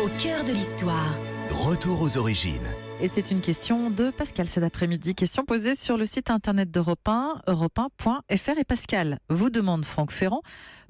au cœur de l'histoire. Retour aux origines. Et c'est une question de Pascal cet après-midi. Question posée sur le site internet d'Europe 1, europe1.fr. Et Pascal vous demande, Franck Ferrand,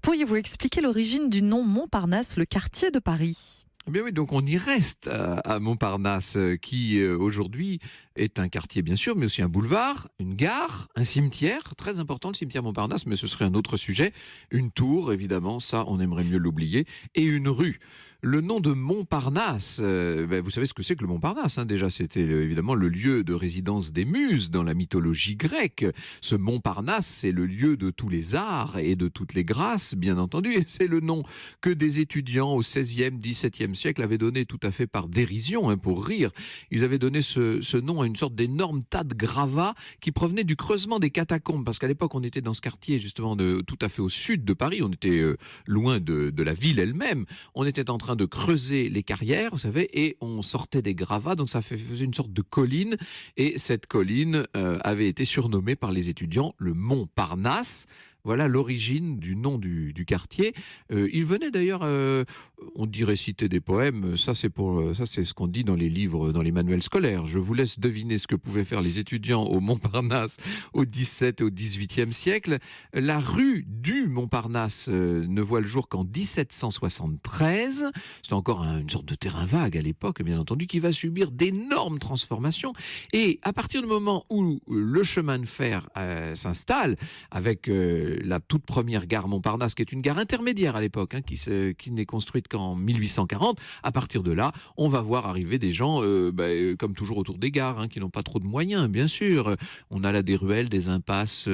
pourriez-vous expliquer l'origine du nom Montparnasse, le quartier de Paris ? Eh bien oui, donc on y reste à Montparnasse, qui aujourd'hui est un quartier bien sûr, mais aussi un boulevard, une gare, un cimetière, très important le cimetière Montparnasse, mais ce serait un autre sujet, une tour évidemment, ça on aimerait mieux l'oublier, et une rue. Le nom de Montparnasse, vous savez ce que c'est que le Montparnasse, hein, déjà c'était évidemment le lieu de résidence des muses dans la mythologie grecque. Ce Montparnasse, c'est le lieu de tous les arts et de toutes les grâces, bien entendu, et c'est le nom que des étudiants au XVIe, XVIIe siècle avaient donné tout à fait par dérision, hein, pour rire. Ils avaient donné ce nom à une sorte d'énorme tas de gravats qui provenaient du creusement des catacombes, parce qu'à l'époque on était dans ce quartier justement tout à fait au sud de Paris, on était loin de la ville elle-même, on était en train de creuser les carrières, vous savez, et on sortait des gravats, donc ça faisait une sorte de colline, et cette colline avait été surnommée par les étudiants le Montparnasse. Voilà l'origine du nom du quartier. Il venait d'ailleurs, on dit réciter des poèmes. Ça c'est ce qu'on dit dans les livres, dans les manuels scolaires. Je vous laisse deviner ce que pouvaient faire les étudiants au Montparnasse au XVIIe et au XVIIIe siècle. La rue du Montparnasse ne voit le jour qu'en 1773. C'est encore une sorte de terrain vague à l'époque, bien entendu, qui va subir d'énormes transformations. Et à partir du moment où le chemin de fer s'installe, avec la toute première gare Montparnasse, qui est une gare intermédiaire à l'époque, hein, qui n'est construite qu'en 1840. À partir de là, on va voir arriver des gens, comme toujours autour des gares, hein, qui n'ont pas trop de moyens, bien sûr. On a là des ruelles, des impasses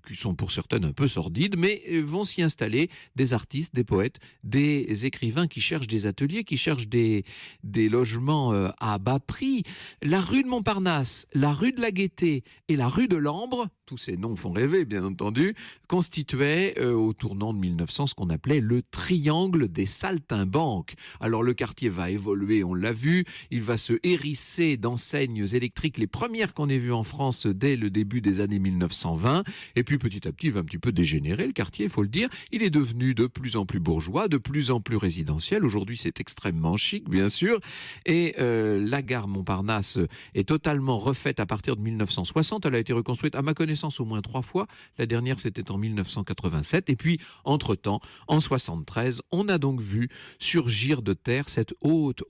qui sont pour certaines un peu sordides, mais vont s'y installer des artistes, des poètes, des écrivains qui cherchent des ateliers, qui cherchent des logements à bas prix. La rue de Montparnasse, la rue de la Gaîté et la rue de l'Ambre, tous ces noms font rêver, bien entendu, constituait au tournant de 1900 ce qu'on appelait le triangle des saltimbanques. Alors le quartier va évoluer, on l'a vu, il va se hérisser d'enseignes électriques, les premières qu'on ait vues en France dès le début des années 1920, et puis petit à petit il va un petit peu dégénérer le quartier, il faut le dire. Il est devenu de plus en plus bourgeois, de plus en plus résidentiel. Aujourd'hui c'est extrêmement chic, bien sûr, et la gare Montparnasse est totalement refaite à partir de 1960. Elle a été reconstruite à ma connaissance au moins 3 fois. La dernière, c'était en 1987. Et puis, entre-temps, en 73, on a donc vu surgir de terre cette haute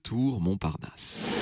tour Montparnasse.